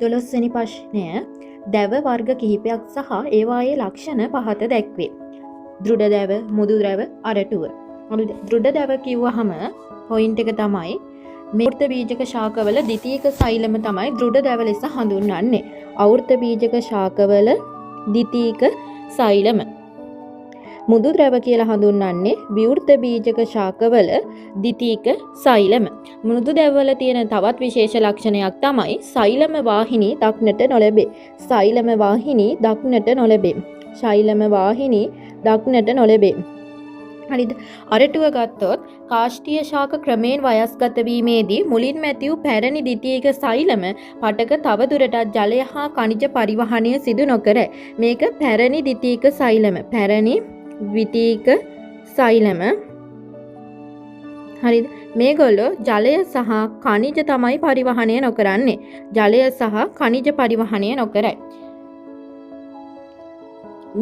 12 වෙනි ප්‍රශ්නය දැව වර්ග කිහිපයක් සහ ඒවායේ ලක්ෂණ පහත දැක්වේ. දෘඩ දැව, මුදු දැව, අරටුව. දෘඩ දැව කිව්වහම පොයින්ට් එක තමයි මේවෘත බීජක ශාකවල ද්විතීයික සෛලම තමයි දෘඩ දැව ලෙස හඳුන්වන්නේ. අවෘත බීජක ශාකවල ද්විතීයික සෛලම. මුදු ද්‍රව කියලා හඳුන්වන්නේ විවෘත බීජක ශාකවල ද්විතීයික සෛලම. මුදු දැවවල තියෙන තවත් විශේෂ ලක්ෂණයක් තමයි සෛලම වාහිනී දක්නට නොලැබේ. සෛලම වාහිනී දක්නට නොලැබේ. සෛලම වාහිනී දක්නට නොලැබේ. හරිද? අරටුව ගත්තොත් කාෂ්ඨීය ශාක ක්‍රමයෙන් වයස්ගත වීමේදී මුලින්ම ඇති වූ පැරණි ද්විතීයික සෛලම පටක තව දුරටත් ජලය හා khනිජ පරිවහනය සිදු නොකර මේක පැරණි ද්විතීයික සෛලම. පැරණි ද්විතීයික සෛලම. හරිද? මේගොල්ලෝ ජලය සහ khනිජ තමයි පරිවහනය නොකරන්නේ. ජලය සහ khනිජ පරිවහනය නොකරයි.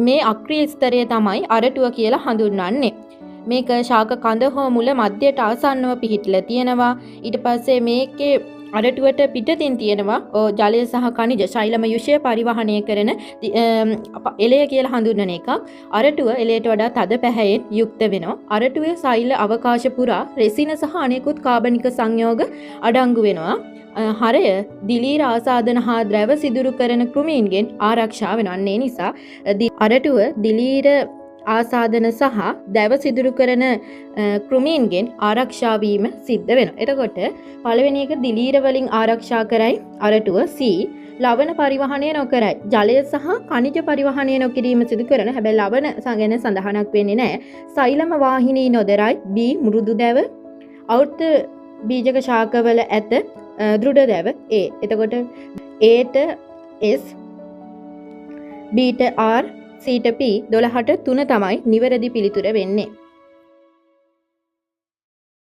මේ අක්‍රීය ස්තරය තමයි අරටුව කියලා හඳුන්වන්නේ. මේක ශාක කඳ හෝ මුල මැදයට ආසන්නව පිහිටලා තියෙනවා. ඊට පස්සේ මේකේ අරටුවට පිටතින් තියෙනවා ජලය සහ khනිජ ශෛලම යුෂය පරිවහනය කරන එළය කියලා හඳුන්වන එකක්. අරටුව එළයට වඩා තද පැහැයෙන් යුක්ත වෙනවා. අරටුවේ සෛල අවකාශ පුරා රෙසින සහ අනෙකුත් කාබනික සංයෝග අඩංගු වෙනවා. හරය දිලීර ආසාදන හා ද්‍රව සිදුරු කරන කෘමීන්ගෙන් ආරක්ෂා වෙනවා. ඒ නිසා අරටුව දිලීර ආසාදන සහ දැව සිදුරු කරන කෘමීන්ගෙන් ආරක්ෂා වීම සිද්ධ වෙනවා. එතකොට පළවෙනි එක දිලීර වලින් ආරක්ෂා කරයි අරටුව. C ලවණ පරිවහනය නොකරයි. ජලය සහ khනිජ පරිවහනය නොකිරීම සිදු කරන. හැබැයි ලවණ ගැන සඳහනක් වෙන්නේ නැහැ. සෛලම වාහිනී නොදරයි. B මෘදු දැව. අවෘත බීජක ශාකවල ඇත දෘඩ දැව. A. එතකොට A ට S B ට R C ට P 12ට 3 තමයි නිවැරදි පිළිතුර වෙන්නේ.